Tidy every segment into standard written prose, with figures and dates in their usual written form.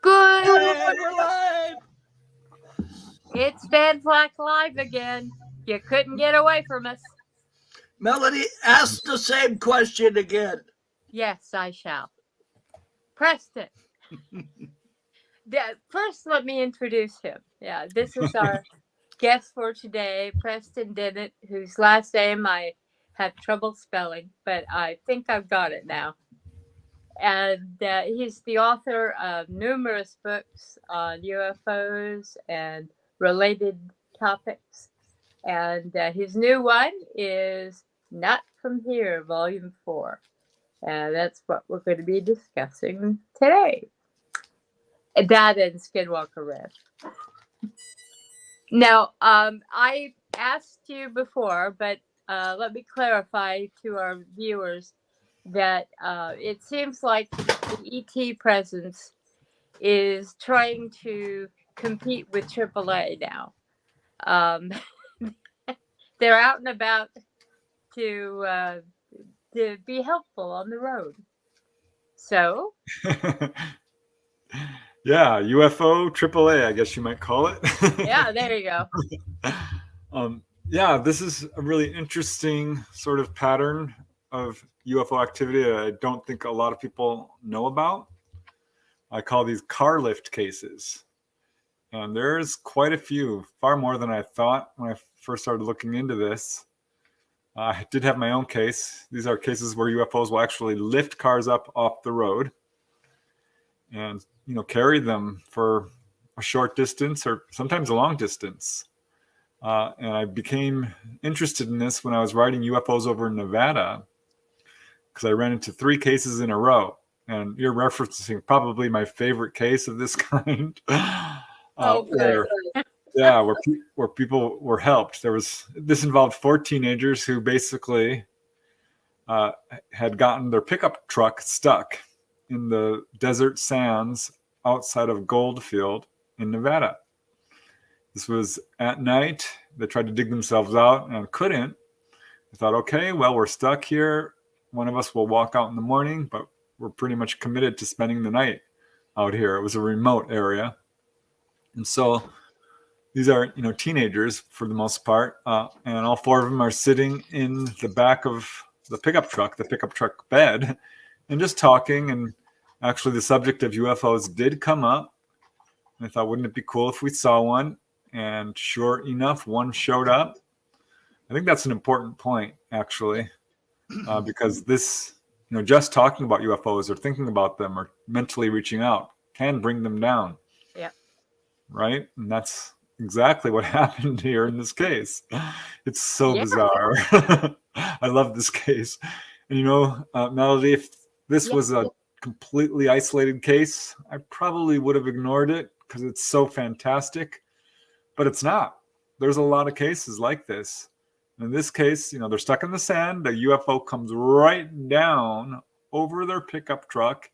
Good. Hey, we're live. It's been Flak Live again. You couldn't get away from us. Melody, ask the same question again. Yes, I shall. Preston. First, let me introduce him. Yeah, this is our guest for today, Preston Dennett, whose last name I have trouble spelling, but I think I've got it now. And he's the author of numerous books on UFOs and related topics. And his new one is Not From Here, Volume 4. And that's what we're going to be discussing today. That and Skinwalker Red. Now, I asked you before, but let me clarify to our viewers that it seems like the ET presence is trying to compete with AAA now. They're out and about to be helpful on the road. So, yeah, UFO AAA, I guess you might call it. yeah, there you go. Yeah, this is a really interesting sort of pattern of UFO activity that I don't think a lot of people know about. I call these car lift cases. And there's quite a few, far more than I thought when I first started looking into this. I did have my own case. These are cases where UFOs will actually lift cars up off the road and, carry them for a short distance or sometimes a long distance. And I became interested in this when I was writing UFOs over in Nevada, because I ran into 3 cases in a row. And you're referencing probably my favorite case of this kind. Where people were helped. This involved 4 teenagers who basically had gotten their pickup truck stuck in the desert sands outside of Goldfield in Nevada. This was at night. They tried to dig themselves out and couldn't. They thought, okay, well, we're stuck here. One of us will walk out in the morning, but we're pretty much committed to spending the night out here. It was a remote area. And so these are, teenagers for the most part, and all 4 of them are sitting in the back of the pickup truck bed, and just talking. And actually, the subject of UFOs did come up. And I thought, wouldn't it be cool if we saw one? And sure enough, one showed up. I think that's an important point, actually, because this, just talking about UFOs or thinking about them or mentally reaching out can bring them down. Yeah. Right? And that's exactly what happened here in this case. It's so bizarre. I love this case. And Melody, if this was a completely isolated case, I probably would have ignored it because it's so fantastic. But it's not. There's a lot of cases like this. In this case, they're stuck in the sand. The UFO comes right down over their pickup truck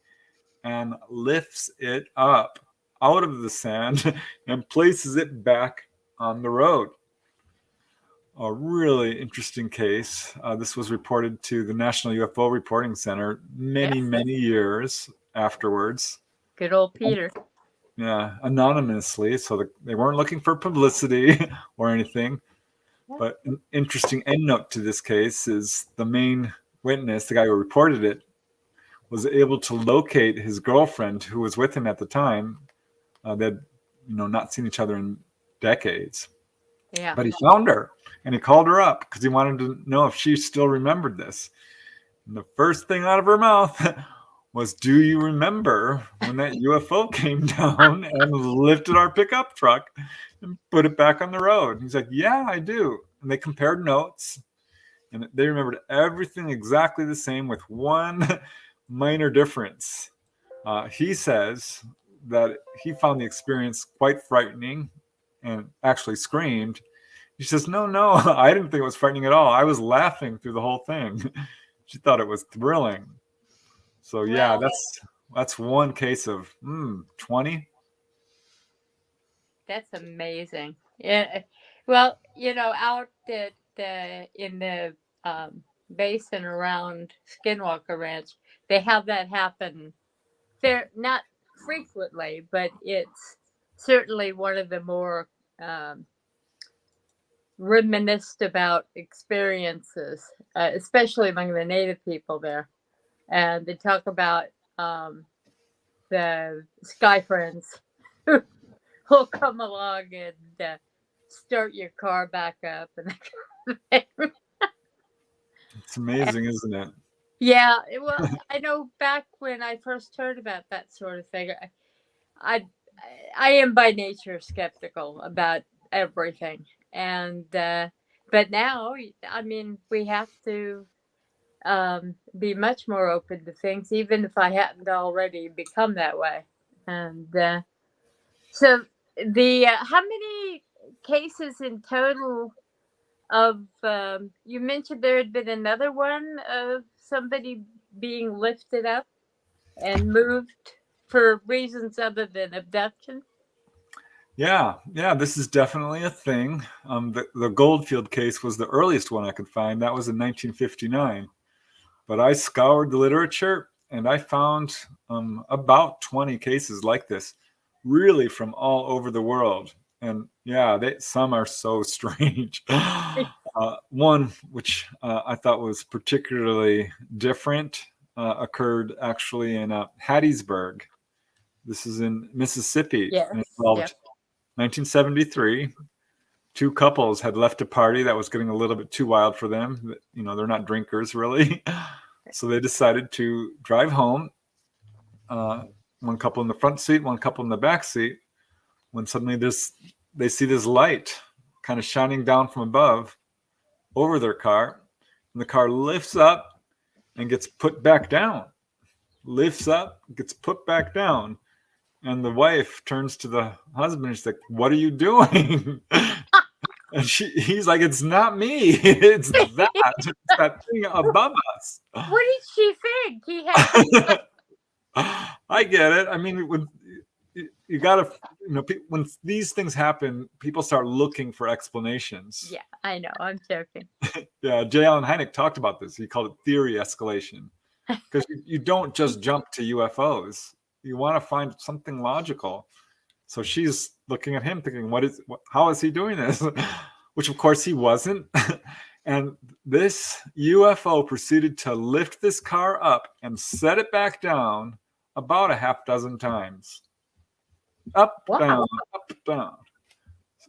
and lifts it up out of the sand and places it back on the road. A really interesting case. This was reported to the National UFO Reporting Center many years afterwards. Good old Peter. Yeah, anonymously, so they weren't looking for publicity or anything. But an interesting end note to this case is the main witness, the guy who reported it, was able to locate his girlfriend who was with him at the time. They'd not seen each other in decades. Yeah. But he found her and he called her up because he wanted to know if she still remembered this. And the first thing out of her mouth was, do you remember when that UFO came down and lifted our pickup truck and put it back on the road? And he's like, yeah, I do. And they compared notes and they remembered everything exactly the same with one minor difference. He says that he found the experience quite frightening and actually screamed. He says, no, I didn't think it was frightening at all. I was laughing through the whole thing. She thought it was thrilling. So yeah, that's one case of 20. That's amazing. Yeah. Well, out in the basin around Skinwalker Ranch, they have that happen. They're not frequently, but it's certainly one of the more reminisced about experiences, especially among the native people there. And they talk about the sky friends who will come along and start your car back up. And that kind of thing. It's amazing, isn't it? Yeah, well, I know back when I first heard about that sort of thing, I, I am by nature skeptical about everything, and but now, I mean, we have to be much more open to things, even if I hadn't already become that way. And so, the how many cases in total of you mentioned there had been another one of somebody being lifted up and moved for reasons other than abduction? Yeah, this is definitely a thing. The Goldfield case was the earliest one I could find. That was in 1959. But I scoured the literature and I found about 20 cases like this, really from all over the world. And yeah, some are so strange. One, which I thought was particularly different, occurred actually in Hattiesburg. This is in Mississippi. Yes. And it involved 1973. Two couples had left a party that was getting a little bit too wild for them. You know, they're not drinkers really. So they decided to drive home. One couple in the front seat, one couple in the back seat. When suddenly they see this light kind of shining down from above over their car. And the car lifts up and gets put back down. Lifts up, gets put back down. And the wife turns to the husband and she's like, "What are you doing?" And he's like, "It's not me. It's that thing above us." What did she think? He had. I get it. I mean, when you gotta, when these things happen, people start looking for explanations. Yeah, I know. I'm joking. Yeah, J. Allen Hynek talked about this. He called it theory escalation, because you don't just jump to UFOs. You want to find something logical. So she's looking at him thinking, how is he doing this? Which of course he wasn't. And this UFO proceeded to lift this car up and set it back down about a half dozen times. Up, Wow. down, up, down.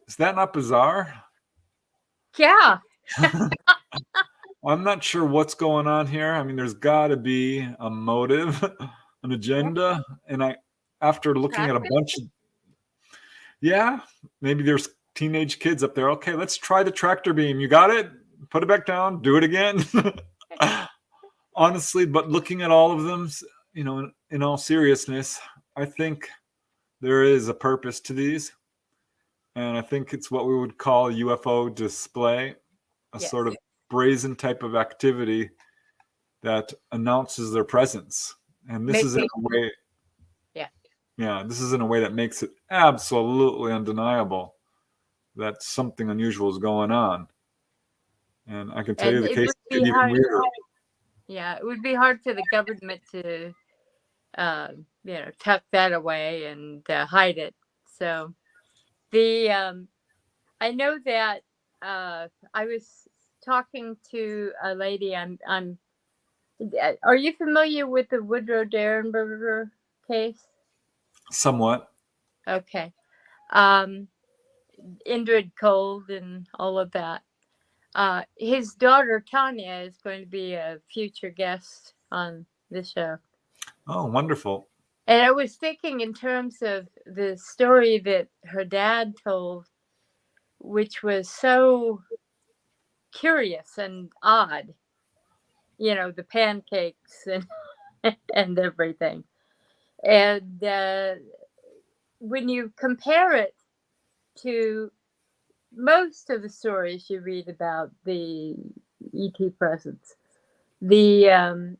Is that not bizarre? Yeah. I'm not sure what's going on here. I mean, there's got to be a motive, an agenda. And after looking at a bunch of, maybe there's teenage kids up there. Okay, let's try the tractor beam. You got it? Put it back down. Do it again. Honestly, but looking at all of them, in all seriousness, I think there is a purpose to these. And I think it's what we would call a UFO display, a sort of brazen type of activity that announces their presence. And this is in a way, this is in a way that makes it absolutely undeniable that something unusual is going on. And I can tell you the case is even weirder. Yeah, it would be hard for the government to, tuck that away and hide it. So I know that I was talking to a lady. Are you familiar with the Woodrow Derenberger case? Somewhat. Okay. Indrid Cold and all of that. His daughter Tanya is going to be a future guest on this show. Oh, wonderful. And I was thinking in terms of the story that her dad told, which was so curious and odd, the pancakes and everything. And when you compare it to most of the stories you read about the ET presence, they're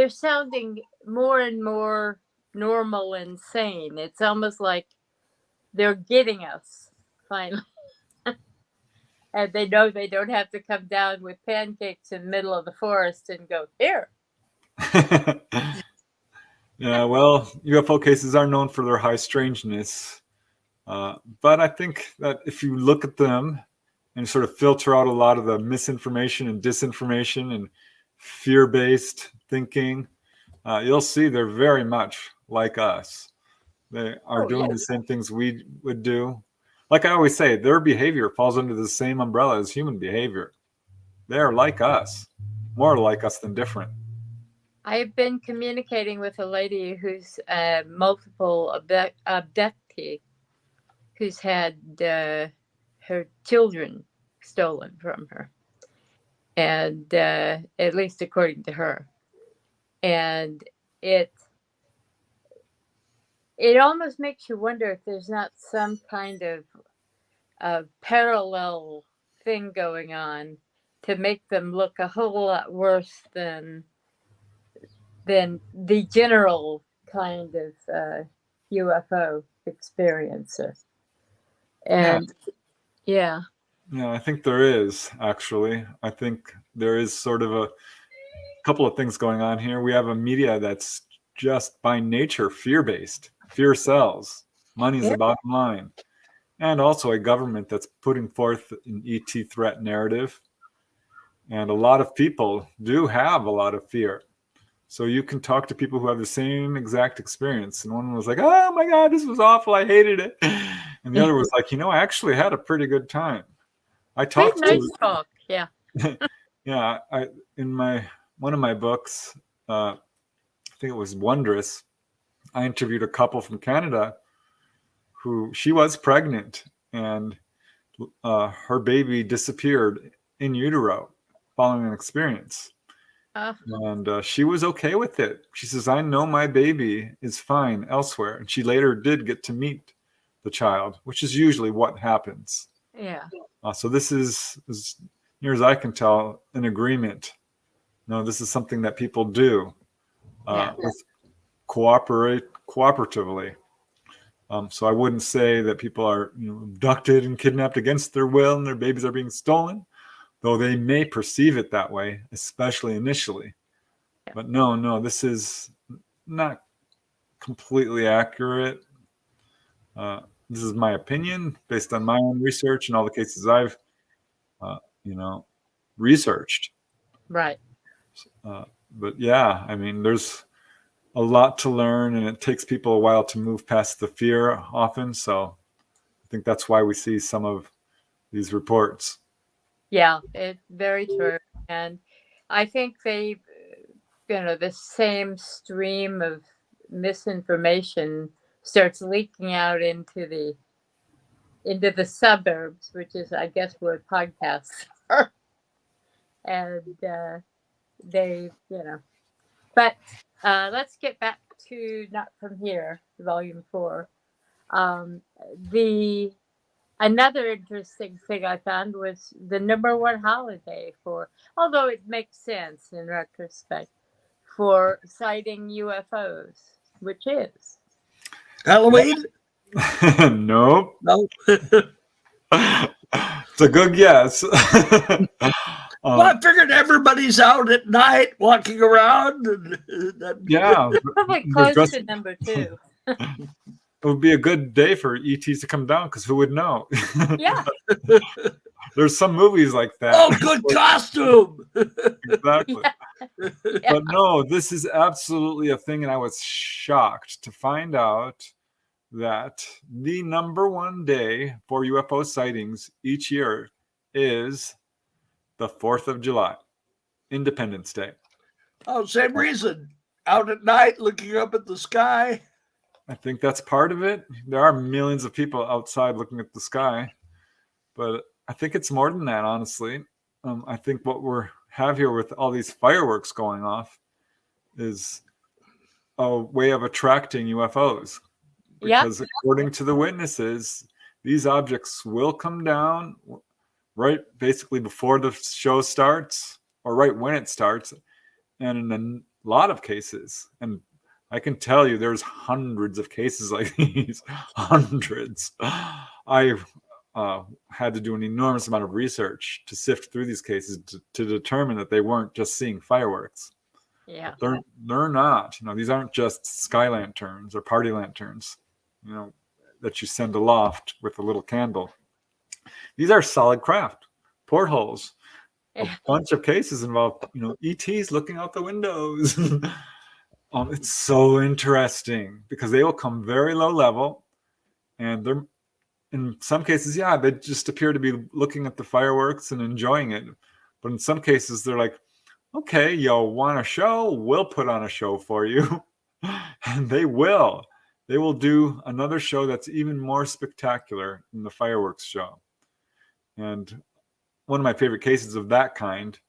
sounding more and more normal and sane. It's almost like they're getting us finally. And they know they don't have to come down with pancakes in the middle of the forest and go, here. Yeah, well, UFO cases are known for their high strangeness. But I think that if you look at them and sort of filter out a lot of the misinformation and disinformation and fear-based thinking, you'll see they're very much like us. They are Oh, doing yeah. the same things we would do. Like I always say, their behavior falls under the same umbrella as human behavior. They are like us, more like us than different. I've been communicating with a lady who's a multiple abductee, who's had her children stolen from her, and at least according to her, and it it almost makes you wonder if there's not some kind of parallel thing going on to make them look a whole lot worse than the general kind of UFO experiencer. And yeah, Yeah, I think there is actually. I think there is sort of a couple of things going on here. We have a media that's just by nature fear-based. Fear sells. Money is yeah, the bottom line. And also a government that's putting forth an ET threat narrative. And a lot of people do have a lot of fear. So you can talk to people who have the same exact experience. And one was like, oh my God, this was awful. I hated it. And the other was like, I actually had a pretty good time. I we had talked nice to, talk. Yeah. yeah, in one of my books, I think it was Wondrous, I interviewed a couple from Canada who she was pregnant and her baby disappeared in utero following an experience. And she was okay with it. She says, I know my baby is fine elsewhere. And she later did get to meet the child, which is usually what happens. Yeah. So this is, as near as I can tell, an agreement. No, this is something that people do Yeah. with cooperatively. So I wouldn't say that people are abducted and kidnapped against their will and their babies are being stolen, though they may perceive it that way, especially initially. Yeah. But no, this is not completely accurate. This is my opinion based on my own research and all the cases I've, researched. Right. But yeah, I mean, there's a lot to learn, and it takes people a while to move past the fear often. So I think that's why we see some of these reports. Yeah, it's very true. And I think they, the same stream of misinformation starts leaking out into the suburbs, which is, I guess, where podcasts are. And but let's get back to Not From Here, Volume 4. The Another interesting thing I found was the number one holiday although it makes sense in retrospect, for sighting UFOs, which is Halloween? Nope. No. It's a good guess. Well, I figured everybody's out at night walking around. Yeah. probably close to number 2. It would be a good day for ETs to come down because who would know? Yeah. There's some movies like that. Oh, good costume. Exactly. Yeah. But no, this is absolutely a thing. And I was shocked to find out that the number one day for UFO sightings each year is the 4th of July, Independence Day. Oh, same reason. Out at night looking up at the sky. I think that's part of it. There are millions of people outside looking at the sky, but I think it's more than that, honestly. I think what we have here with all these fireworks going off is a way of attracting UFOs. Because according to the witnesses, these objects will come down right basically before the show starts or right when it starts. And in a lot of cases, and I can tell you there's hundreds of cases like these, hundreds. I've had to do an enormous amount of research to sift through these cases to determine that they weren't just seeing fireworks. Yeah. They're not. These aren't just sky lanterns or party lanterns, that you send aloft with a little candle. These are solid craft, portholes. A bunch of cases involve, ETs looking out the windows. It's so interesting because they will come very low level, and they're in some cases, they just appear to be looking at the fireworks and enjoying it. But in some cases, they're like, okay, y'all want a show? We'll put on a show for you. And they will. They will do another show that's even more spectacular than the fireworks show. And one of my favorite cases of that kind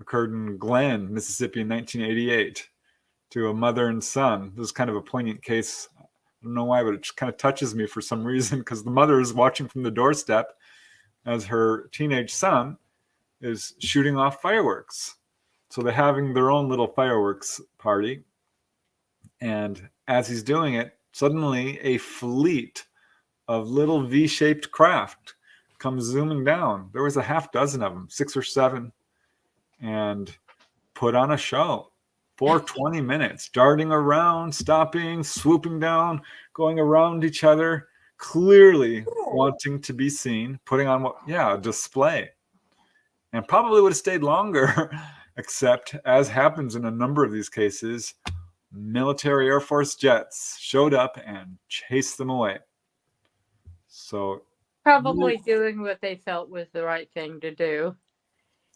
occurred in Glen, Mississippi in 1988 to a mother and son. This is kind of a poignant case. I don't know why, but it just kind of touches me for some reason because the mother is watching from the doorstep as her teenage son is shooting off fireworks. So they're having their own little fireworks party. And as he's doing it, suddenly a fleet of little V-shaped craft comes zooming down. There was a half dozen of them, 6 or 7, and put on a show for 20 minutes, darting around, stopping, swooping down, going around each other, clearly wanting to be seen, putting on a display. And probably would have stayed longer, except as happens in a number of these cases, military Air Force jets showed up and chased them away. So probably doing what they felt was the right thing to do,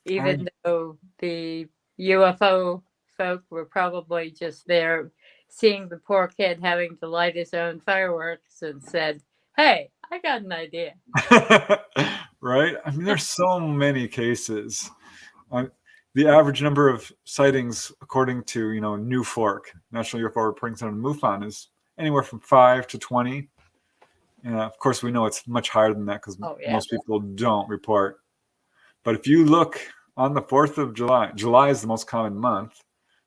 even though the UFO folk were probably just there seeing the poor kid having to light his own fireworks and said, hey, I got an idea. Right? I mean, there's so many cases. The average number of sightings, according to, NUFORC, National UFO Reporting Center in MUFON, is anywhere from 5 to 20. And of course, we know it's much higher than that because most people don't report. But if you look on the 4th of July, July is the most common month,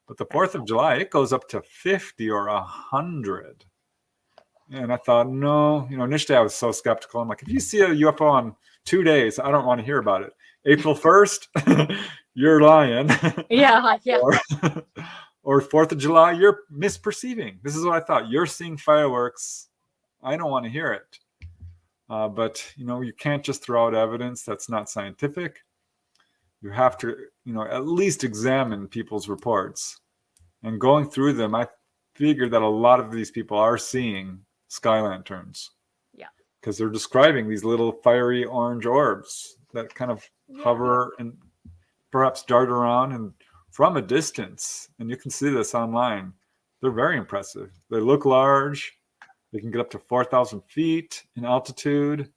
but the 4th of July, it goes up to 50 or 100. And I thought, no, initially I was so skeptical. I'm like, if you see a UFO on 2 days, I don't want to hear about it. April 1st, you're lying. Yeah. Or 4th of July, you're misperceiving. This is what I thought. You're seeing fireworks. I don't want to hear it. But, you can't just throw out evidence that's not scientific. You have to, at least examine people's reports. And going through them, I figured that a lot of these people are seeing sky lanterns. Yeah. Because they're describing these little fiery orange orbs that kind of hover and perhaps dart around and from a distance. And you can see this online. They're very impressive. They look large. They can get up to 4,000 feet in altitude.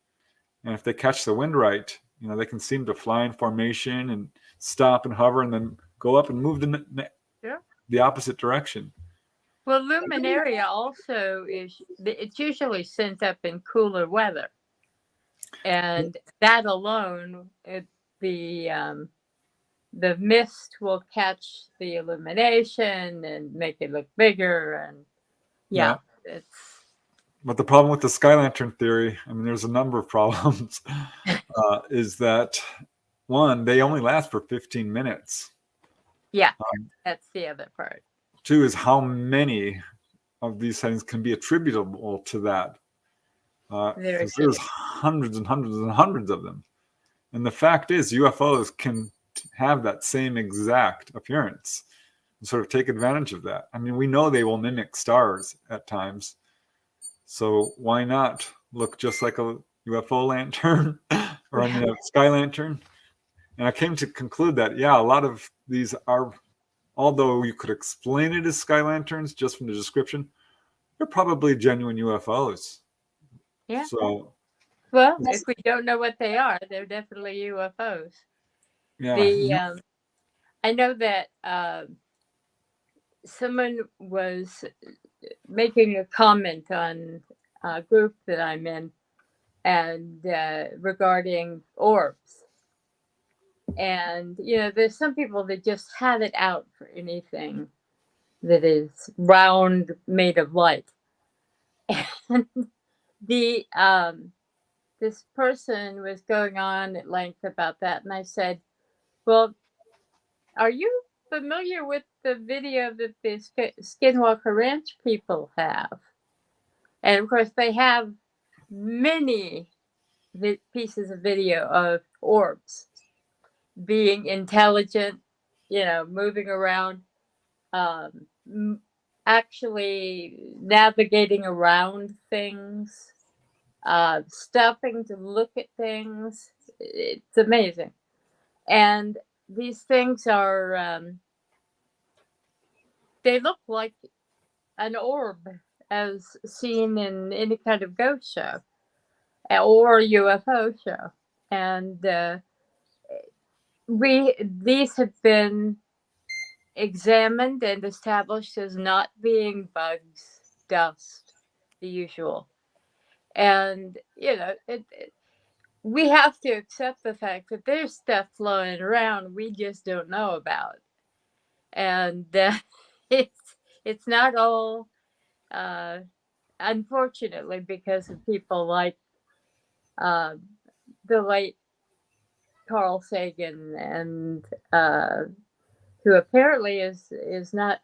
And if they catch the wind right, they can seem to fly in formation and stop and hover and then go up and move the opposite direction. Well, luminaria also it's usually sent up in cooler weather. And that alone, the mist will catch the illumination and make it look bigger. And it's... But the problem with the sky lantern theory, I mean, there's a number of problems, is that, one, they only last for 15 minutes. Yeah, that's the other part. 2 is how many of these sightings can be attributable to that. There's hundreds and hundreds and hundreds of them. And the fact is, UFOs can have that same exact appearance and sort of take advantage of that. I mean, we know they will mimic stars at times. So why not look just like a UFO lantern or a sky lantern? And I came to conclude that, a lot of these are, although you could explain it as sky lanterns just from the description, they're probably genuine UFOs. Yeah. So, well, if we don't know what they are, they're definitely UFOs. Yeah. I know that someone was making a comment on a group that I'm in and regarding orbs. And, there's some people that just have it out for anything that is round, made of light. And this person was going on at length about that. And I said, well, are you familiar with the video that the Skinwalker Ranch people have. And of course, they have many pieces of video of orbs being intelligent, moving around, actually navigating around things, stopping to look at things. It's amazing. And these things are, they look like an orb as seen in any kind of ghost show or UFO show. And these have been examined and established as not being bugs, dust, the usual. And, we have to accept the fact that there's stuff flowing around we just don't know about. And it's not all, unfortunately, because of people like the late Carl Sagan, and who apparently is not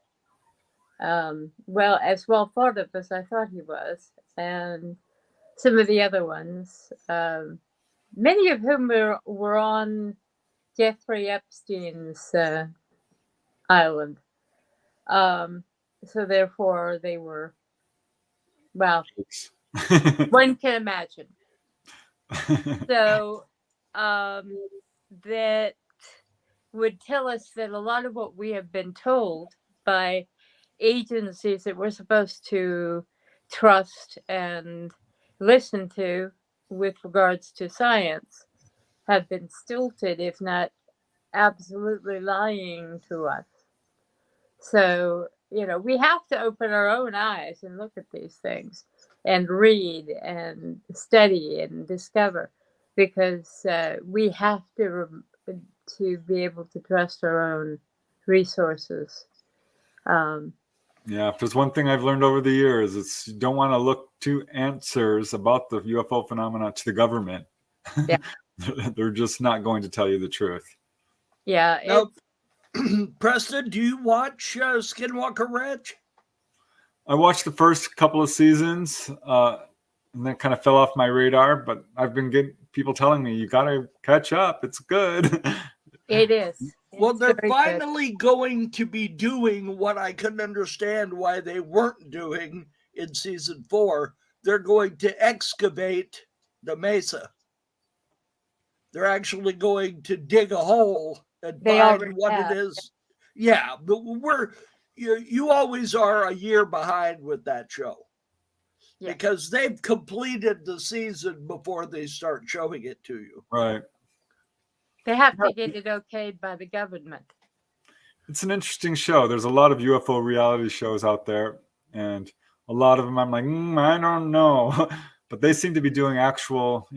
as well thought of as I thought he was, and some of the other ones, many of whom were on Jeffrey Epstein's island. So therefore they were, well, one can imagine. So that would tell us that a lot of what we have been told by agencies that we're supposed to trust and listen to with regards to science have been stilted, if not absolutely lying to us. So, we have to open our own eyes and look at these things and read and study and discover, because we have to be able to trust our own resources. Yeah, if there's one thing I've learned over the years, it's you don't want to look to answers about the UFO phenomena to the government. Yeah. They're just not going to tell you the truth. Yeah. Now, Preston, do you watch Skinwalker Ranch? I watched the first couple of seasons, and then kind of fell off my radar. But I've been getting people telling me, you got to catch up. It's good. It is. Well, It's they're very finally going to be doing what I couldn't understand why they weren't doing in season 4. They're going to excavate the mesa. They're actually going to dig a hole and They find already what have. it is. Yeah, but you always are a year behind with that show. Yeah. Because they've completed the season before they start showing it to you. Right. They have to get it okayed by the government. It's an interesting show. There's a lot of UFO reality shows out there, and a lot of them I'm like, I don't know. But they seem to be doing actual,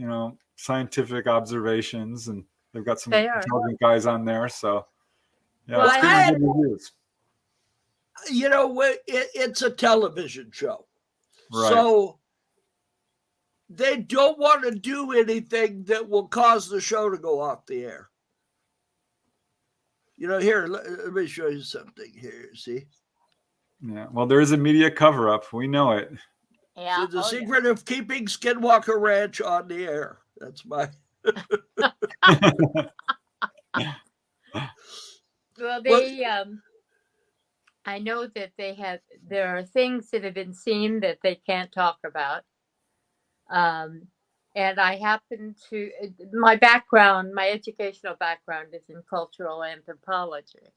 scientific observations, and they've got some intelligent guys on there. So, yeah, Well, it's getting good reviews. It's a television show. Right. So they don't want to do anything that will cause the show to go off the air. Here, let me show you something here. See? Yeah. Well, there is a media cover-up. We know it. Yeah. So the secret of keeping Skinwalker Ranch on the air. That's my. Well, they. I know that there are things that have been seen that they can't talk about. And I happen to, my educational background is in cultural anthropology.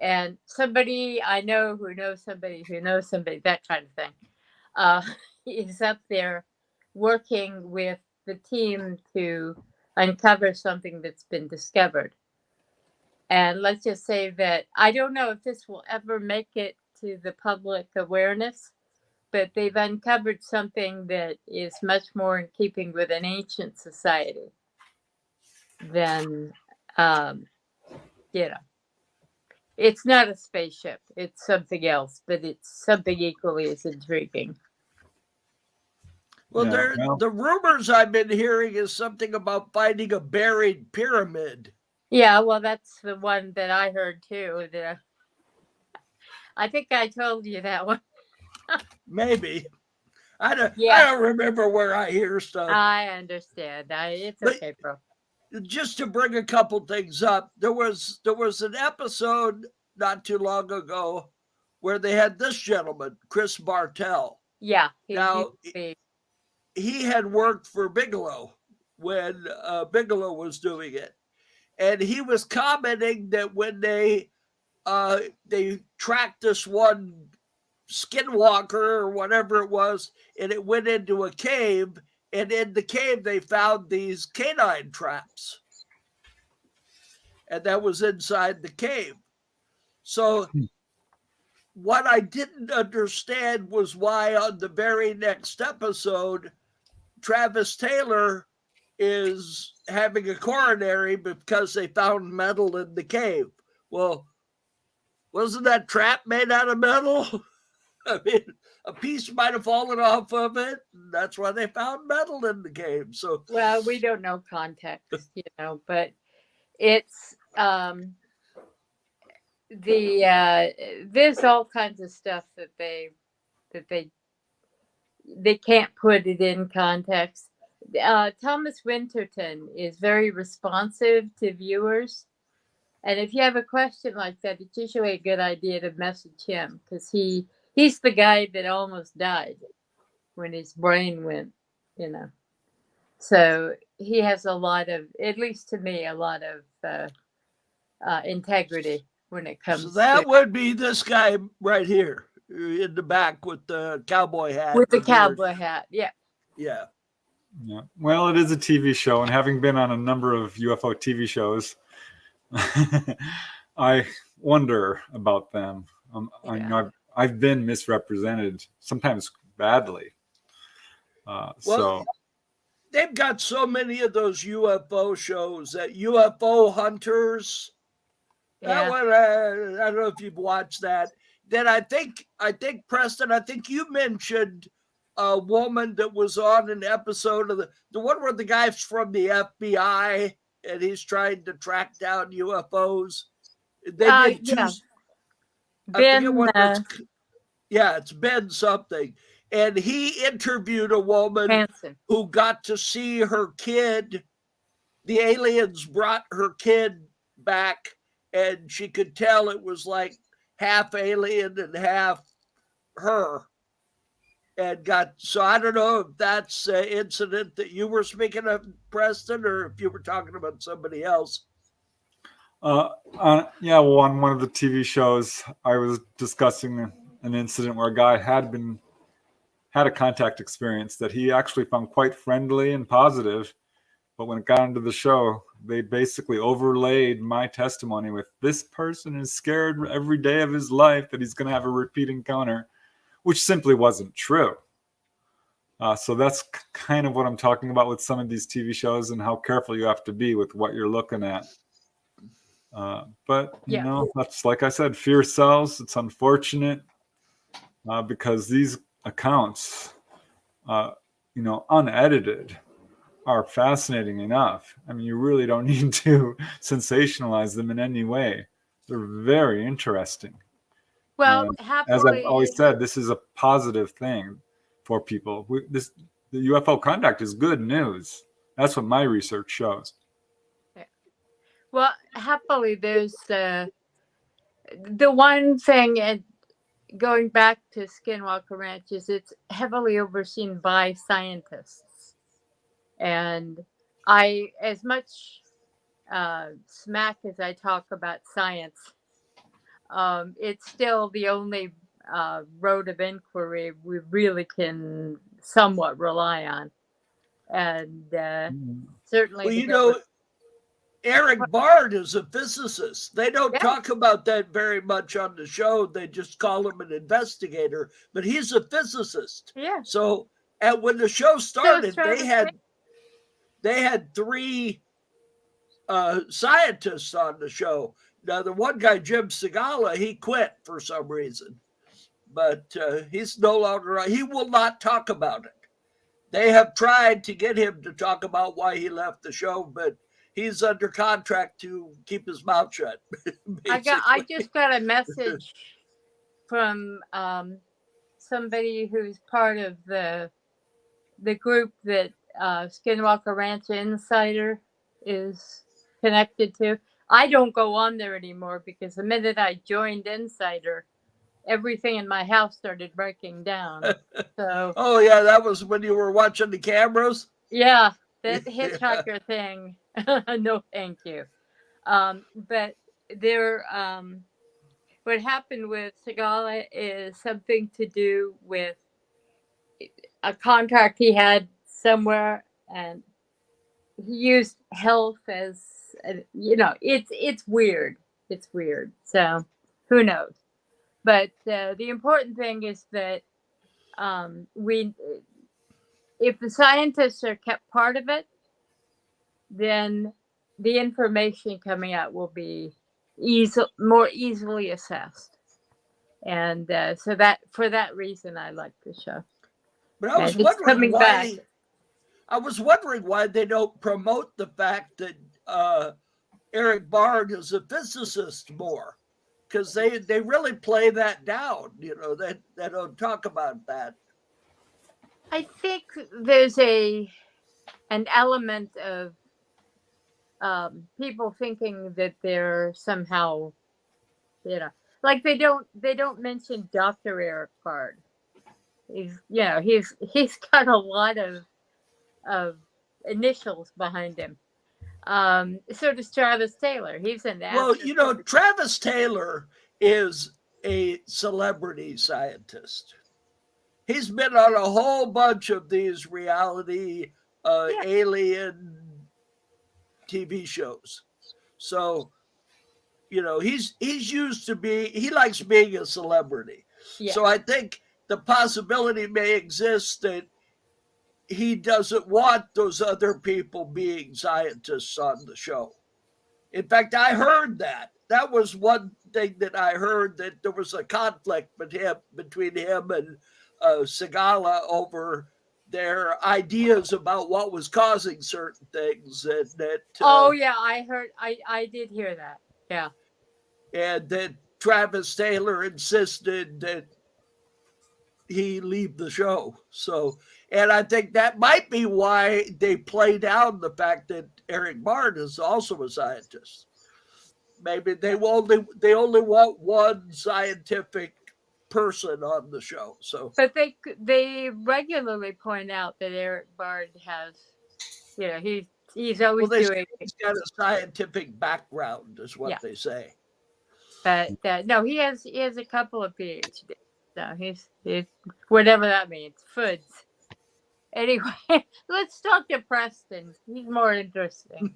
And somebody I know who knows somebody who knows somebody, that kind of thing, is up there working with the team to uncover something that's been discovered. And let's just say that I don't know if this will ever make it to the public awareness, but they've uncovered something that is much more in keeping with an ancient society than, it's not a spaceship. It's something else, but it's something equally as intriguing. Well, the rumors I've been hearing is something about finding a buried pyramid. Yeah, well, that's the one that I heard too. I think I told you that one. Maybe. I don't Yeah, remember where I hear stuff. I understand. It's But okay, bro. just to bring a couple things up, there was an episode not too long ago where they had this gentleman, Chris Bartell. Yeah, he used Now, to be. he had worked for Bigelow when Bigelow was doing it, and he was commenting that when they tracked this one Skinwalker or whatever it was, and it went into a cave, and in the cave they found these canine traps, and that was inside the cave. So what I didn't understand was why on the very next episode, Travis Taylor is having a coronary because they found metal in the cave. Well, wasn't that trap made out of metal? I mean, a piece might have fallen off of it. That's why they found metal in the cave. So, Well, we don't know context, but it's there's all kinds of stuff that they can't put it in context. Thomas Winterton is very responsive to viewers. And if you have a question like that, it's usually a good idea to message him because he's the guy that almost died when his brain went. So he has a lot of, at least to me, a lot of integrity when it comes so that to would be this guy right here in the back with the cowboy hat. with the cowboy hat. Yeah. Yeah. Yeah. Well, it is a TV show, and having been on a number of UFO TV shows, I wonder about them. I know I've been misrepresented, sometimes badly. So they've got so many of those UFO shows, that UFO Hunters. Yeah. That one, I don't know if you've watched that. Then I think Preston, I think you mentioned a woman that was on an episode of the one where the guy's from the FBI and he's trying to track down UFOs. They did two. Yeah. I forget what it's Ben something. And he interviewed a woman Hanson, who got to see her kid. The aliens brought her kid back, and she could tell it was like half alien and half her. And so I don't know if that's an incident that you were speaking of, Preston, or if you were talking about somebody else. On one of the TV shows, I was discussing an incident where a guy had a contact experience that he actually found quite friendly and positive. But when it got into the show, they basically overlaid my testimony with, this person is scared every day of his life that he's going to have a repeat encounter, which simply wasn't true. So that's kind of what I'm talking about with some of these TV shows and how careful you have to be with what you're looking at. But, that's, like I said, fear sells. It's unfortunate because these accounts, unedited, are fascinating enough. I mean, you really don't need to sensationalize them in any way. They're very interesting. well, as I've always said, this is a positive thing for people. The UFO contact is good news. That's what my research shows. Well, happily, there's the one thing, and going back to Skinwalker Ranch, is it's heavily overseen by scientists. And as much smack as I talk about science, it's still the only road of inquiry we really can somewhat rely on. And certainly, Eric Bard is a physicist. They don't talk about that very much on the show. They just call him an investigator, but he's a physicist. Yeah. So, and when the show started, they had 3 scientists on the show. Now, the one guy, Jim Segala, he quit for some reason, but he's no longer. He will not talk about it. They have tried to get him to talk about why he left the show, but he's under contract to keep his mouth shut. I just got a message from somebody who's part of the group that Skinwalker Ranch Insider is connected to. I don't go on there anymore because the minute I joined Insider, everything in my house started breaking down. So Oh yeah, that was when you were watching the cameras. yeah, that hitchhiker thing. No, thank you. But there, what happened with Segala is something to do with a contract he had somewhere, and he used health as it's weird. It's weird. So who knows? But the important thing is that we, if the scientists are kept part of it, then the information coming out will be more easily assessed. And so that for that reason, I like the show. But I was And it's wondering coming why. back. I was wondering why they don't promote the fact that Eric Bard is a physicist more, because they really play that down. You know, they don't talk about that. I think there's an element of people thinking that they're somehow, like they don't mention Dr. Eric Bard. He's got a lot of initials behind him. So does Travis Taylor. He's an Well, Travis Taylor is a celebrity scientist. He's been on a whole bunch of these reality alien TV shows. So, he's used to he likes being a celebrity. Yeah. So I think the possibility may exist that he doesn't want those other people being scientists on the show. In fact, I heard that. That was one thing that I heard, that there was a conflict between him and Segala over their ideas about what was causing certain things. And that. Oh, yeah, I did hear that. Yeah. And that Travis Taylor insisted that he leave the show. So, and I think that might be why they play down the fact that Eric Bard is also a scientist. Maybe they only want one scientific person on the show. So, but they regularly point out that Eric Bard has, he's always doing. He's got a scientific background, is what they say. But no, he has a couple of PhDs. So he's whatever that means. Foods. Anyway, let's talk to Preston. He's more interesting.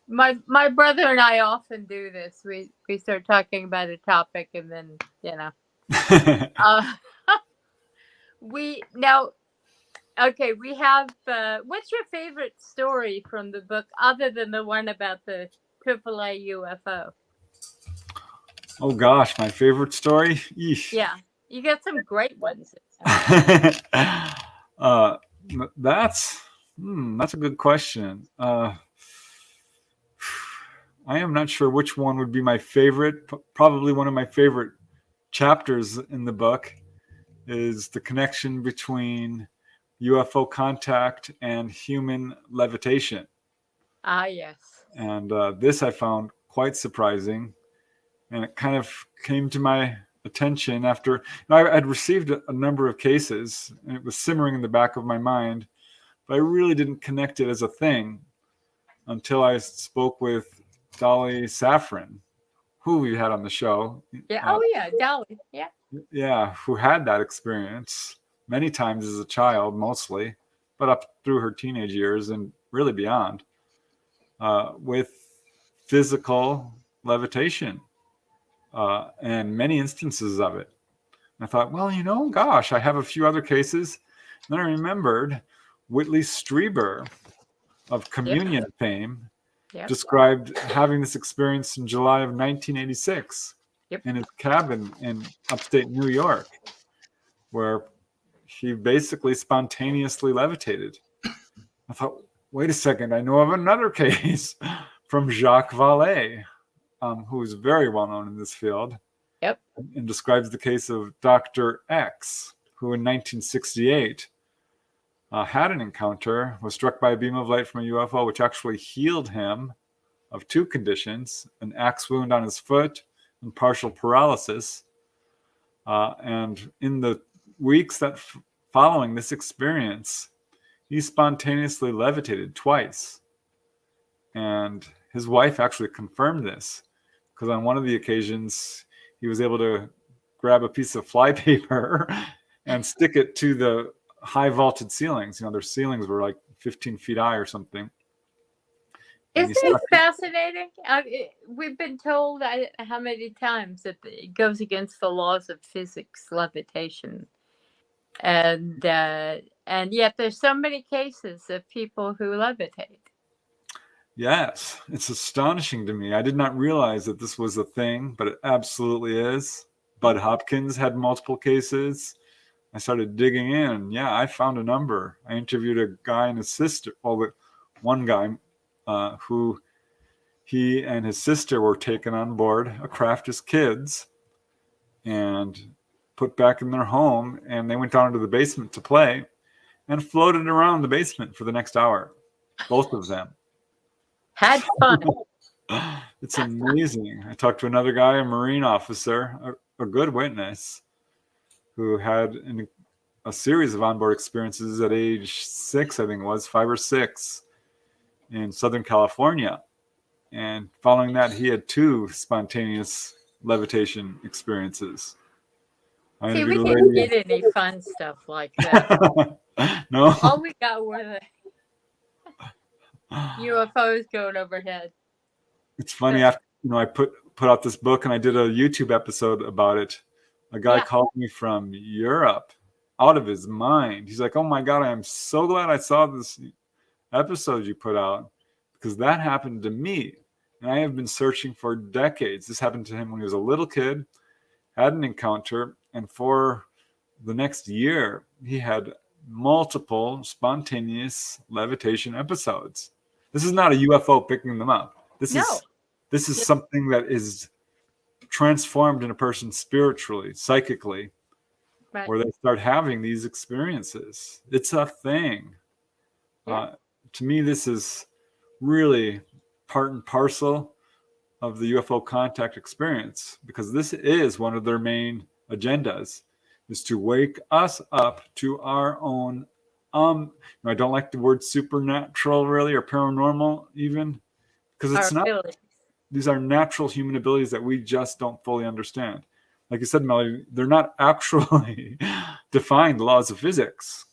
My brother and I often do this. We start talking about a topic, and then we have. What's your favorite story from the book, other than the one about the AAA UFO? Oh gosh, my favorite story? Eesh. Yeah, you got some great ones. That's a good question. I am not sure which one would be my favorite. Probably one of my favorite chapters in the book is the connection between UFO contact and human levitation. Ah, yes. And this I found quite surprising. And it kind of came to my attention after I had received a number of cases, and it was simmering in the back of my mind, but I really didn't connect it as a thing until I spoke with Dolly Safran, who we had on the show. Yeah. Dolly. Yeah. Yeah, who had that experience many times as a child, mostly, but up through her teenage years and really beyond, with physical levitation. And many instances of it. And I thought, well, gosh, I have a few other cases. And then I remembered Whitley Strieber of Communion fame described having this experience in July of 1986 in his cabin in upstate New York, where he basically spontaneously levitated. I thought, wait a second, I know of another case from Jacques Vallée, who is very well known in this field. Yep. And describes the case of Dr. X, who in 1968 had an encounter, was struck by a beam of light from a UFO, which actually healed him of two conditions: an axe wound on his foot and partial paralysis. And in the weeks that following this experience, he spontaneously levitated twice. And his wife actually confirmed this, because on one of the occasions, he was able to grab a piece of flypaper and stick it to the high vaulted ceilings. Their ceilings were like 15 feet high or something. Isn't it fascinating? We've been told how many times that it goes against the laws of physics, levitation, and yet there's so many cases of people who levitate. Yes, it's astonishing to me. I did not realize that this was a thing, but it absolutely is. Bud Hopkins had multiple cases. I started digging in. Yeah, I found a number. I interviewed a guy and his sister. Well, one guy who he and his sister were taken on board a craft as kids and put back in their home, and they went down into the basement to play and floated around the basement for the next hour. Both of them. Had fun. It's amazing. I talked to another guy, a Marine officer, a good witness, who had a series of onboard experiences at age 6, I think it was, 5 or 6, in Southern California. And following that, he had 2 spontaneous levitation experiences. See, we didn't get any fun stuff like that. No. All we got were the UFOs going overhead. It's funny, after I put out this book and I did a YouTube episode about it. A guy called me from Europe, out of his mind. He's like, "Oh my God, I am so glad I saw this episode you put out, because that happened to me. And I have been searching for decades." This happened to him when he was a little kid, had an encounter, and for the next year, he had multiple spontaneous levitation episodes. This is not a UFO picking them up. This is something that is transformed in a person spiritually, psychically, right, where they start having these experiences. It's a thing. Yeah. To me, this is really part and parcel of the UFO contact experience, because this is one of their main agendas, is to wake us up to our own I don't like the word supernatural really, or paranormal even, because it's not. These are natural human abilities that we just don't fully understand. Like you said, Melody, they're not actually defying the laws of physics.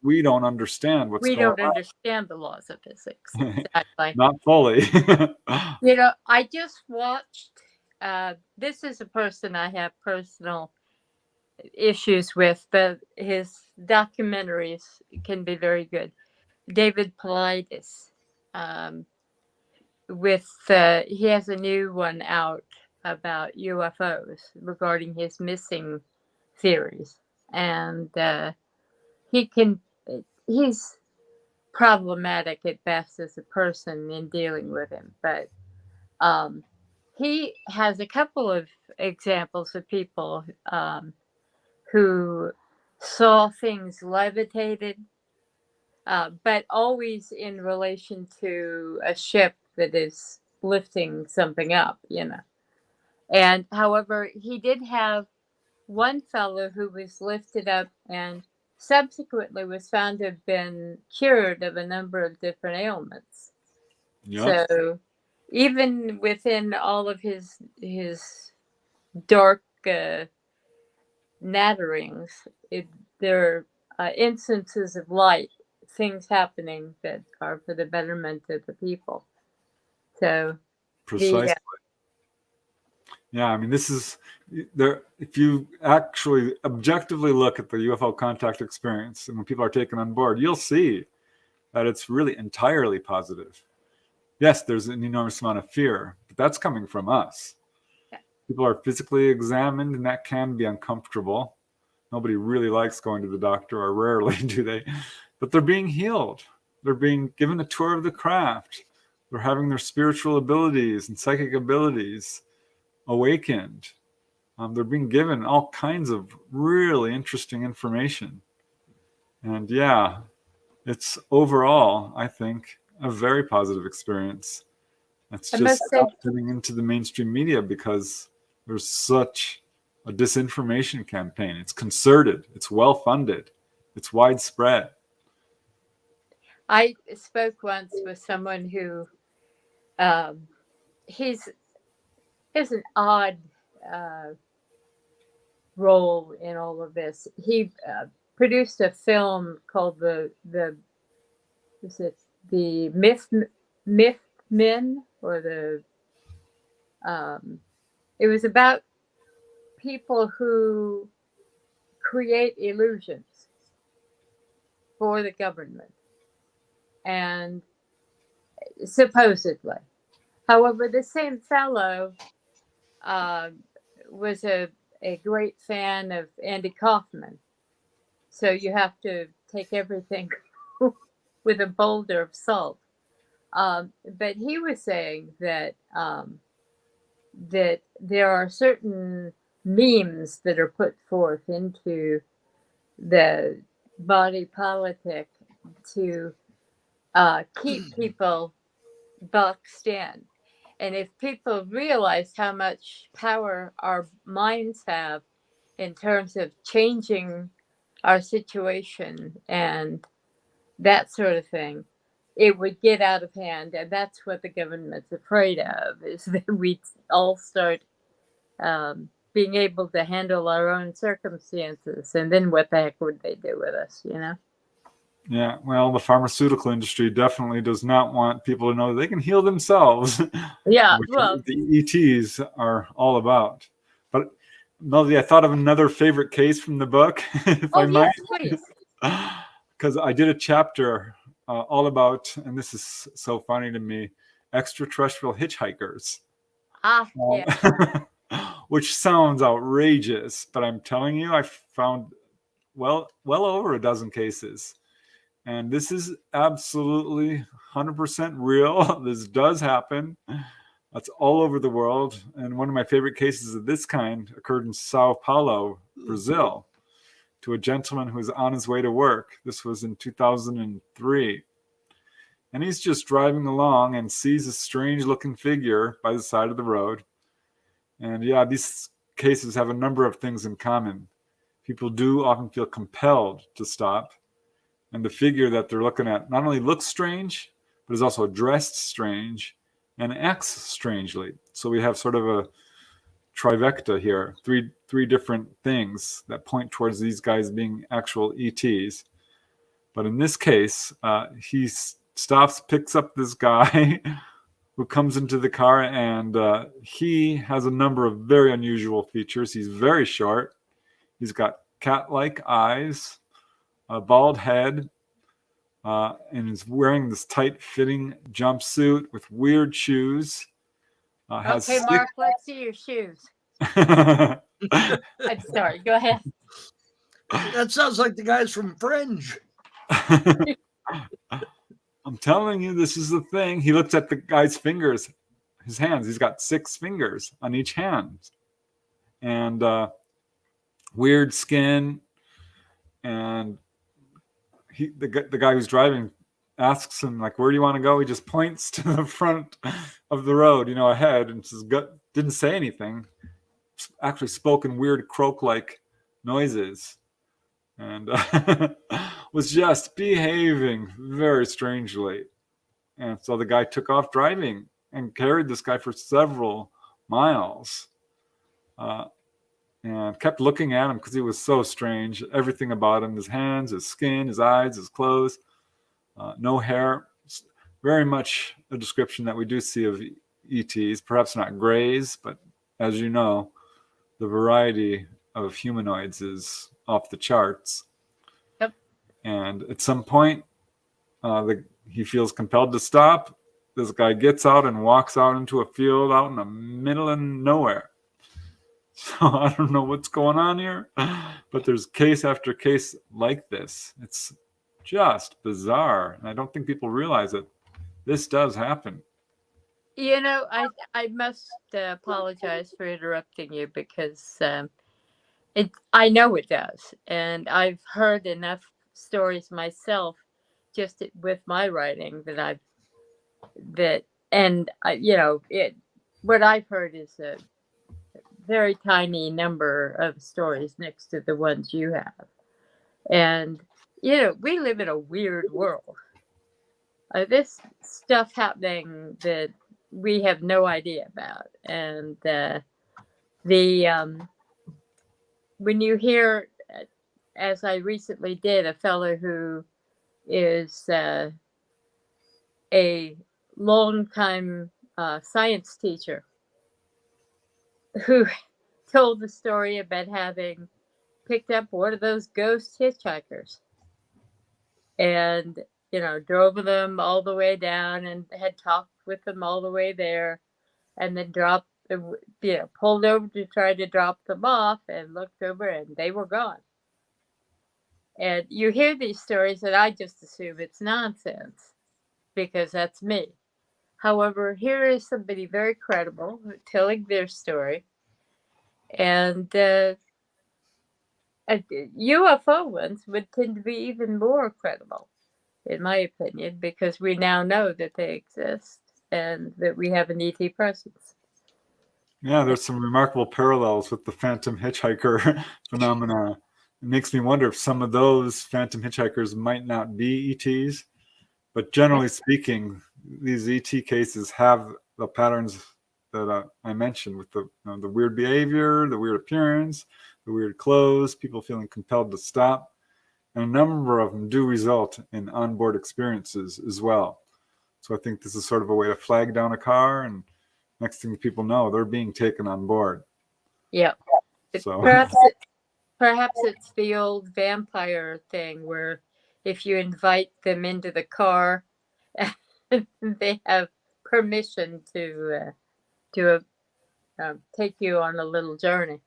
We don't understand what's going on. We don't understand the laws of physics. Exactly. Not fully. I just watched, this is a person I have personal issues with, but his documentaries can be very good. David Paulides, he has a new one out about UFOs regarding his missing theories, and he's problematic at best as a person in dealing with him, but he has a couple of examples of people who saw things levitated, but always in relation to a ship that is lifting something up, And however, he did have one fellow who was lifted up and subsequently was found to have been cured of a number of different ailments. Yep. So even within all of his dark natterings, there are instances of light, things happening that are for the betterment of the people. So precisely. This is there. If you actually objectively look at the UFO contact experience, and when people are taken on board, you'll see that it's really entirely positive. Yes, there's an enormous amount of fear, but that's coming from us. Yeah. People are physically examined, and that can be uncomfortable. Nobody really likes going to the doctor, or rarely do they. but they're being healed. They're being given a tour of the craft. They're having their spiritual abilities and psychic abilities awakened. They're being given all kinds of really interesting information. And yeah, it's overall, I think, a very positive experience. It's I just must say, getting into the mainstream media because there's such a disinformation campaign. It's concerted, it's well funded, it's widespread. I spoke once with someone who he's has an odd role in all of this. He produced a film called is it the Myth Men, or the it was about people who create illusions for the government, and supposedly. However, the same fellow was a great fan of Andy Kaufman. So you have to take everything with a boulder of salt. But he was saying that that there are certain memes that are put forth into the body politic to keep people boxed in. And if people realize how much power our minds have in terms of changing our situation and that sort of thing, it would get out of hand. And that's what the government's afraid of, is that we all start being able to handle our own circumstances. And then what the heck would they do with us, you know? Yeah, well, the pharmaceutical industry definitely does not want people to know they can heal themselves, Yeah, which well, the ETs are all about. But Melody, I thought of another favorite case from the book, if I oh, might, yes, please. because I did a chapter all about, and this is so funny to me, extraterrestrial hitchhikers. Ah, yeah. Which sounds outrageous, but I'm telling you, I found well over a dozen cases. And this is absolutely 100% real. This does happen. That's all over the world. And one of my favorite cases of this kind occurred in Sao Paulo, Brazil, to a gentleman who was on his way to work. This was in 2003. And he's just driving along and sees a strange looking figure by the side of the road. And yeah, these cases have a number of things in common. People do often feel compelled to stop. And the figure that they're looking at not only looks strange, but is also dressed strange and acts strangely. So we have sort of a trifecta here, three different things that point towards these guys being actual ETs. But in this case, he stops, picks up this guy who comes into the car, and he has a number of very unusual features. He's very short. He's got cat-like eyes, a bald head, and is wearing this tight-fitting jumpsuit with weird shoes. Okay, Mark, let's see your shoes. I'm sorry, go ahead. That sounds like the guys from Fringe. I'm telling you, this is the thing. He looks at the guy's fingers, his hands. He's got 6 fingers on each hand. And weird skin. And the guy who's driving asks him, like, where do you want to go? He just points to the front of the road, ahead, and says, didn't say anything. Actually spoke in weird croak-like noises, and was just behaving very strangely. And so the guy took off driving and carried this guy for several miles. And kept looking at him because he was so strange. Everything about him, his hands, his skin, his eyes, his clothes, no hair. Very much a description that we do see of ETs, perhaps not grays, but as you know, the variety of humanoids is off the charts. Yep. And at some point, he feels compelled to stop. This guy gets out and walks out into a field out in the middle of nowhere. So I don't know what's going on here, but there's case after case like this. It's just bizarre. And I don't think people realize it. This does happen. You know, I must apologize for interrupting you because I know it does, and I've heard enough stories myself, just with my writing you know, it. What I've heard is a very tiny number of stories next to the ones you have, and you know, we live in a weird world. This stuff happening that we have no idea about, and the when you hear, as I recently did, a fellow who is a longtime science teacher who told the story about having picked up one of those ghost hitchhikers and, you know, drove them all the way down and had talked with them all the way there, and then pulled over to try to drop them off and looked over and they were gone. And you hear these stories and I just assume it's nonsense because that's me. However, here is somebody very credible telling their story. And UFO ones would tend to be even more credible, in my opinion, because we now know that they exist and that we have an ET presence. Yeah, there's some remarkable parallels with the phantom hitchhiker phenomena. It makes me wonder if some of those phantom hitchhikers might not be ETs, but generally speaking, these ET cases have the patterns that I mentioned, with the weird behavior, the weird appearance, the weird clothes, people feeling compelled to stop, and a number of them do result in onboard experiences as well. So I think this is sort of a way to flag down a car, and next thing people know, they're being taken on board. Yeah. So Perhaps it's the old vampire thing where if you invite them into the car, they have permission to take you on a little journey.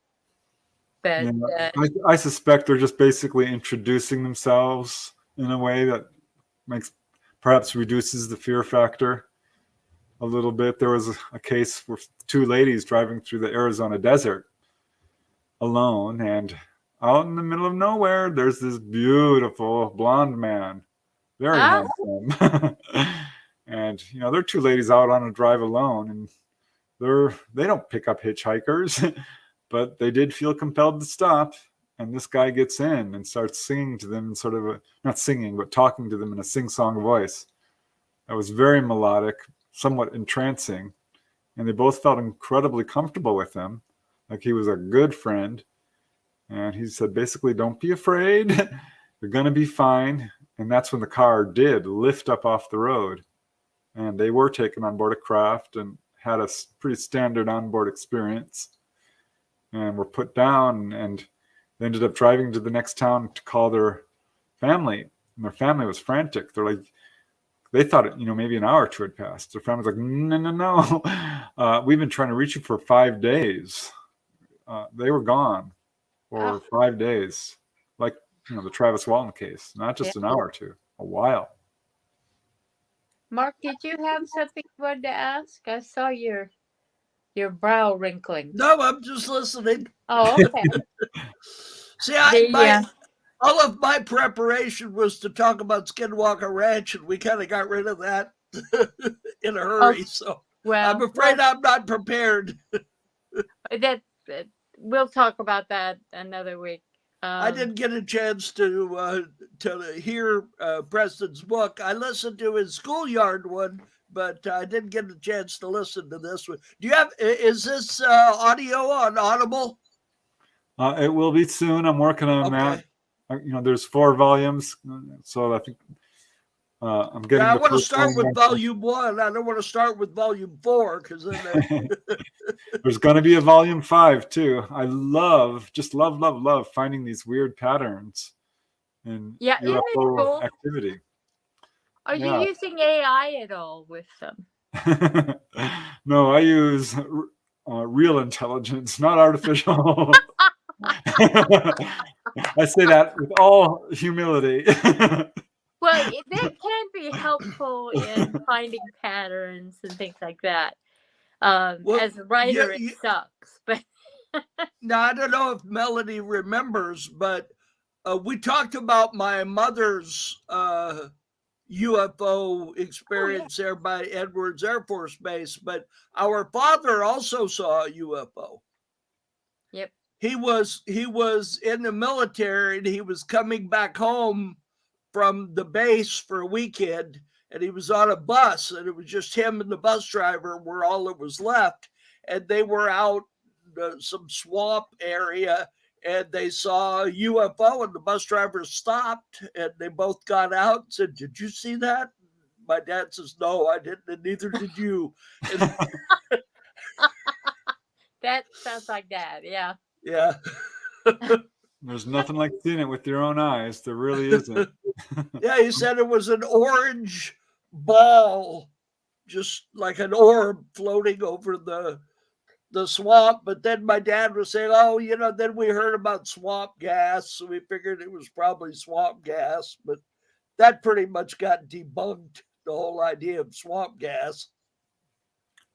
But yeah, I suspect they're just basically introducing themselves in a way that perhaps reduces the fear factor a little bit. There was a case with two ladies driving through the Arizona desert alone, and out in the middle of nowhere, there's this beautiful blonde man, very handsome. And they're two ladies out on a drive alone, and they don't pick up hitchhikers, but they did feel compelled to stop. And this guy gets in and starts singing to them in sort of not singing, but talking to them in a sing-song voice. That was very melodic, somewhat entrancing. And they both felt incredibly comfortable with him, like he was a good friend. And he said, basically, don't be afraid. You're going to be fine. And that's when the car did lift up off the road. And they were taken on board a craft and had a pretty standard onboard experience. And were put down, and they ended up driving to the next town to call their family. And their family was frantic. They're like, they thought maybe an hour or two had passed. Their family's like, no. We've been trying to reach you for 5 days. They were gone for 5 days. Like, the Travis Walton case, not just an hour or two, a while. Mark, did you have something you wanted to ask? I saw your brow wrinkling. No, I'm just listening. Oh, okay. See, all of my preparation was to talk about Skinwalker Ranch, and we kind of got rid of that in a hurry. So I'm afraid I'm not prepared. We'll talk about that another week. I didn't get a chance to hear Preston's book. I listened to his schoolyard one, but I didn't get a chance to listen to this one. Is this audio on Audible? It will be soon. I'm working on that. There's 4 volumes, so I think I'm getting. I want to start with volume 1. I don't want to start with volume 4 because then there's going to be a volume 5 too. I love finding these weird patterns in UFO activity. Are you using AI at all with them? No, I use real intelligence, not artificial. I say that with all humility. Well, that can be helpful in finding patterns and things like that. Well, As a writer, it yeah, sucks, but now I don't know if Melody remembers, but we talked about my mother's UFO oh yeah, experience there by Edwards Air Force Base, but our father also saw a UFO. yep. He was in the military and he was coming back home from the base for a weekend, and he was on a bus, and it was just him and the bus driver were all that was left, and they were out some swamp area, and they saw a UFO, and the bus driver stopped, and they both got out and said, "Did you see that?" My dad says, "No, I didn't, and neither did you." And That sounds like that. Yeah. yeah. There's nothing like seeing it with your own eyes. There really isn't. Yeah, he said it was an orange ball, just like an orb floating over the swamp. But then my dad was saying, "Oh, then we heard about swamp gas, so we figured it was probably swamp gas." But that pretty much got debunked, the whole idea of swamp gas.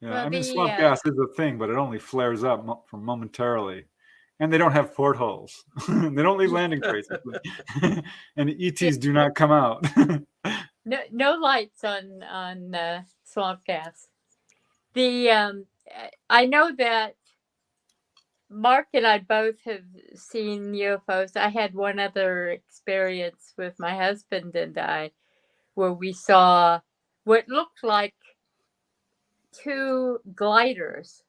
Yeah, Well, I mean, the swamp gas is a thing, but it only flares up for momentarily. And they don't have portholes. They don't leave landing crates. And the yeah, ETs do not come out. no lights on swamp gas. The I know that Mark and I both have seen UFOs. I had one other experience with my husband and I where we saw what looked like two gliders,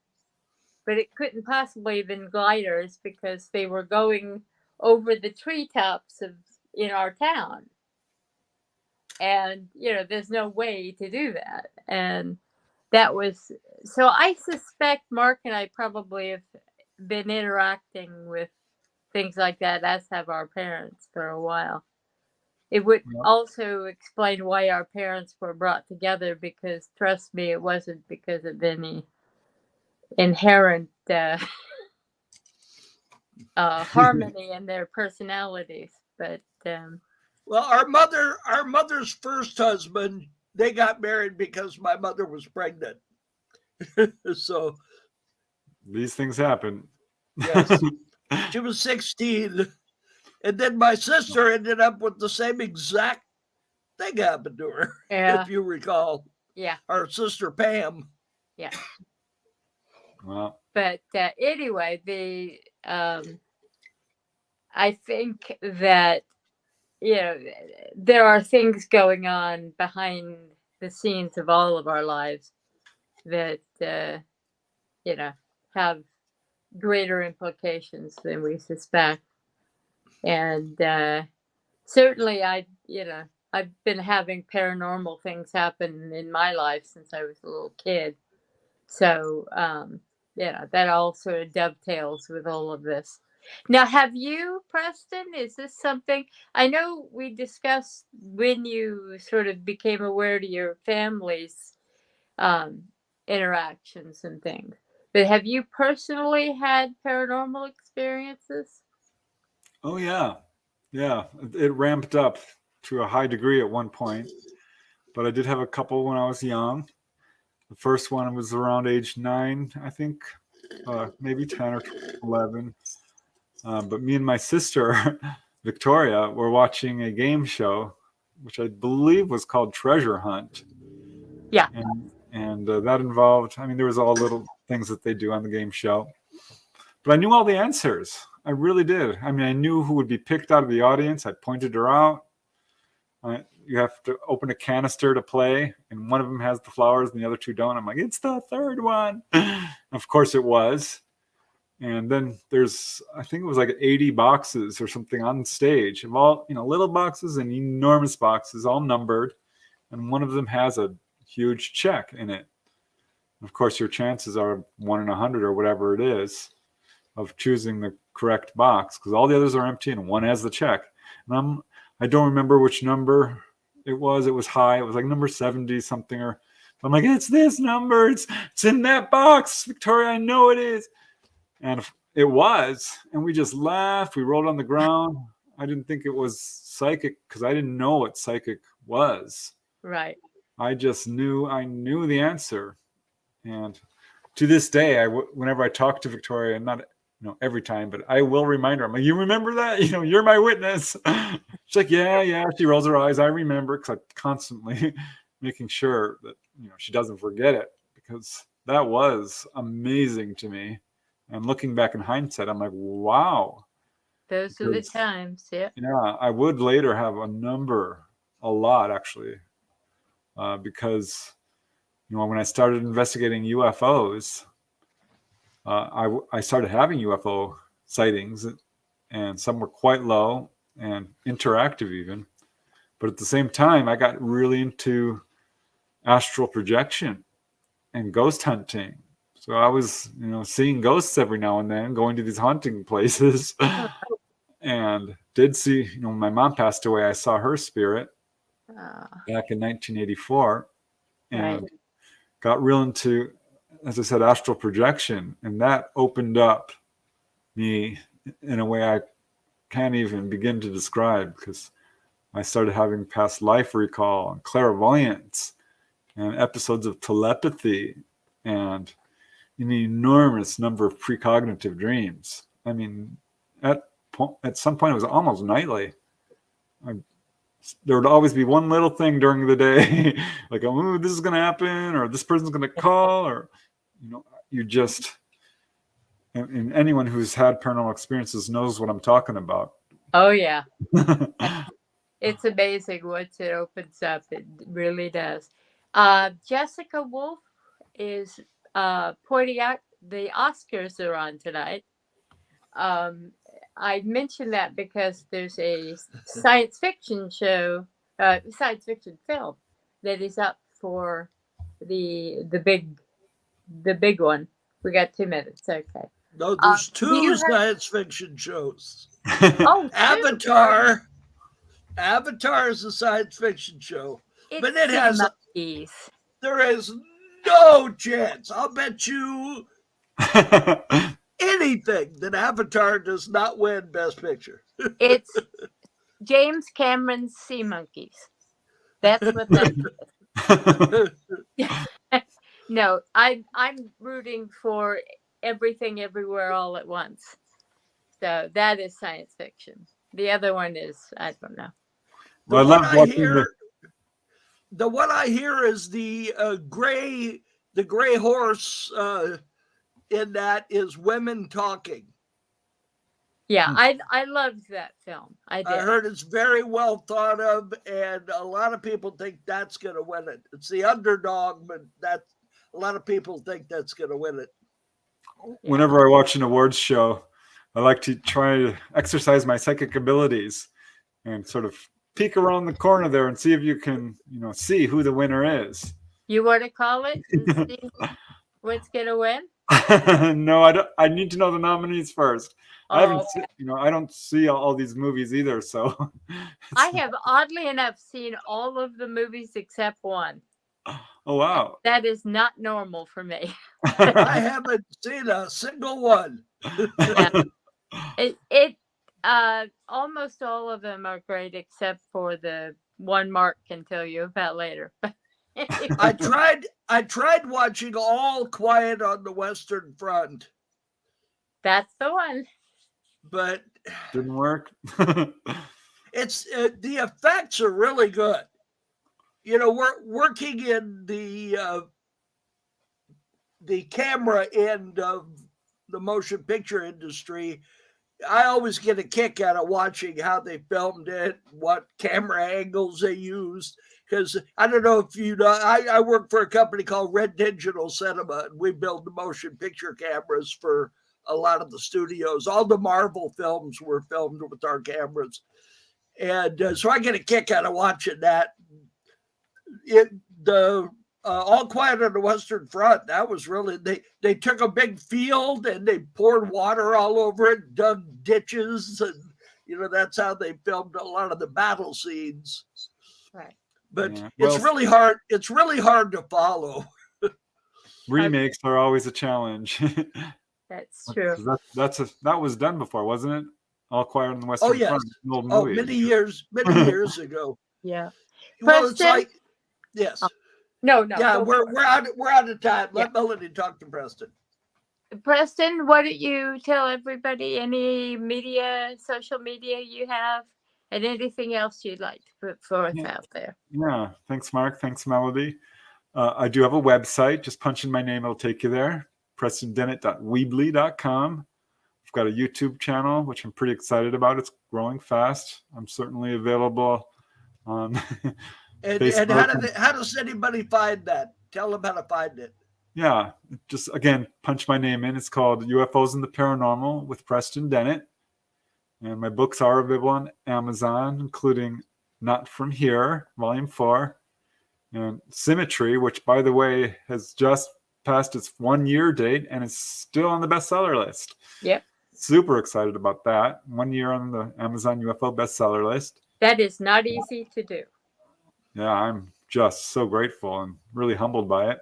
but it couldn't possibly have been gliders because they were going over the treetops of in our town. And there's no way to do that. And that was so I suspect Mark and I probably have been interacting with things like that, as have our parents for a while. It would Yeah. also explain why our parents were brought together, because trust me, it wasn't because of any inherent harmony in their personalities. But Well, our mother's first husband, they got married because my mother was pregnant. So These things happen. yes, she was 16. And then my sister ended up with the same exact thing happened to her, yeah, if you recall. yeah, Our sister Pam. yeah. Well, But anyway, I think that there are things going on behind the scenes of all of our lives that have greater implications than we suspect. And certainly, I've been having paranormal things happen in my life since I was a little kid. So that all sort of dovetails with all of this. Now, have you, Preston? Is this something I know we discussed when you sort of became aware to your family's um, interactions and things? But have you personally had paranormal experiences? oh yeah. Yeah. It ramped up to a high degree at one point. But I did have a couple when I was young. The first one was around age 9, I think, maybe 10 or 11. But me and my sister, Victoria, were watching a game show, which I believe was called Treasure Hunt. Yeah. And that involved, I mean, there was all little things that they do on the game show. But I knew all the answers. I really did. I mean, I knew who would be picked out of the audience. I pointed her out. You have to open a canister to play, and one of them has the flowers and the other two don't. I'm like, it's the third one. Of course it was. And then there's, I think it was like 80 boxes or something on stage of all, little boxes and enormous boxes, all numbered. And one of them has a huge check in it. Of course, your chances are 1 in 100 or whatever it is of choosing the correct box, because all the others are empty and one has the check. And I don't remember which number it was. It was high. It was like number 70 something. Or I'm like, it's this number. It's in that box, Victoria. I know it is. And it was. And we just laughed. We rolled on the ground. I didn't think it was psychic because I didn't know what psychic was. Right. I just knew I knew the answer. And to this day, whenever I talk to Victoria, not every time, but I will remind her. I'm like, you remember that? You're my witness. She's like, yeah. She rolls her eyes. I remember, because I'm constantly making sure that she doesn't forget it, because that was amazing to me. And looking back in hindsight, I'm like, wow. Those are the times. Yeah. Yeah, I would later have a lot actually, because when I started investigating UFOs, I started having UFO sightings, and some were quite low and interactive even. But at the same time, I got really into astral projection and ghost hunting. So I was, seeing ghosts every now and then, going to these haunting places, and did see, when my mom passed away, I saw her spirit back in 1984, and got real into, as I said, astral projection, and that opened up me in a way I can't even begin to describe, because I started having past life recall and clairvoyance and episodes of telepathy and an enormous number of precognitive dreams. I mean, at some point it was almost nightly. There would always be one little thing during the day, like, oh, this is going to happen, or this person's going to call, or, you just, and anyone who's had paranormal experiences knows what I'm talking about. Oh, yeah. It's amazing once it opens up. It really does. Jessica Wolf is pointing out the Oscars are on tonight. I mentioned that because there's a science fiction film that is up for the big one. We got 2 minutes. Okay. No, there's two science fiction shows. Oh, Avatar. Avatar is a science fiction show, but it has monkeys. There is no chance. I'll bet you anything that Avatar does not win Best Picture. It's James Cameron's Sea Monkeys. That's what that is. No, I'm rooting for Everything Everywhere All at Once. So that is science fiction. The other one is, I don't know. The one I hear is the gray horse in that is women talking. Yeah, I loved that film. I did. I heard it's very well thought of, and a lot of people think that's going to win it. It's the underdog, but a lot of people think that's going to win it. Whenever I watch an awards show, I like to try to exercise my psychic abilities and sort of peek around the corner there and see if you can, see who the winner is. You want to call it and see what's going to win? No, I don't. I need to know the nominees first. I haven't, I don't see all these movies either, so. I have, oddly enough, seen all of the movies except one. Oh, wow. That is not normal for me. I haven't seen a single one. Yeah. Almost all of them are great, except for the one Mark can tell you about later. I tried watching All Quiet on the Western Front. That's the one. But didn't work. It's the effects are really good. We're working in the camera end of the motion picture industry. I always get a kick out of watching how they filmed it, what camera angles they used. Because I don't know if you know, I work for a company called Red Digital Cinema, and we build the motion picture cameras for a lot of the studios. All the Marvel films were filmed with our cameras. And so I get a kick out of watching that. All Quiet on the Western Front, that was really, they took a big field and they poured water all over it, dug ditches, and that's how they filmed a lot of the battle scenes. Right. But it's really hard. It's really hard to follow. Remakes are always a challenge. That's true. That was done before, wasn't it? All Quiet on the Western Oh yes. Front. An old Oh, movie. many years ago. Yeah. Well, it's Preston? like yes. Oh, no, Yeah, go we're for it. we're out of time. Let Melody talk to Preston. Preston, why don't you tell everybody any media, social media you have, and anything else you'd like to put forth Yeah. out there? Yeah. Thanks, Mark. Thanks, Melody. I do have a website. Just punch in my name, it'll take you there. PrestonDennett.weebly.com. I've got a YouTube channel, which I'm pretty excited about. It's growing fast. I'm certainly available on And Facebook. how does anybody find that? Tell them how to find it. Yeah, just again, punch my name in. It's called UFOs and the Paranormal with Preston Dennett. And my books are available on Amazon, including Not From Here, Volume 4, and Symmetry, which, by the way, has just passed its 1-year date and is still on the bestseller list. Yep. Super excited about that. 1 year on the Amazon UFO bestseller list. That is not easy to do. Yeah, I'm just so grateful and really humbled by it.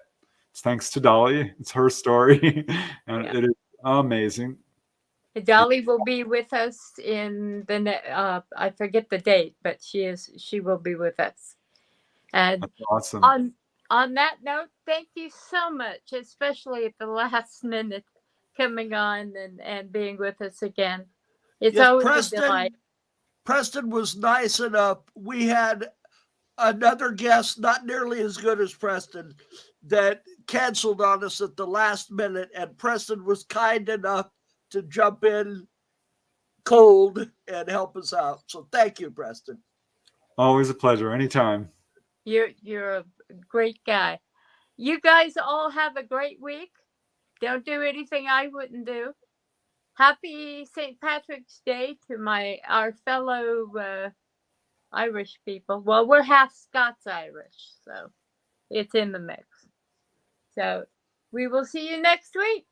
It's thanks to Dolly. It's her story, and it is amazing. Dolly will be with us in the I forget the date, but she will be with us. And that's awesome. On that note, thank you so much, especially at the last minute, coming on and being with us again. It's always a delight. Preston was nice enough. We had another guest, not nearly as good as Preston, that canceled on us at the last minute, and Preston was kind enough to jump in cold and help us out. So thank you, Preston. Always a pleasure. Anytime. You're a great guy. You guys all have a great week. Don't do anything I wouldn't do. Happy St. Patrick's Day to our fellow Irish people. Well, we're half Scots-Irish, so it's in the mix. So we will see you next week.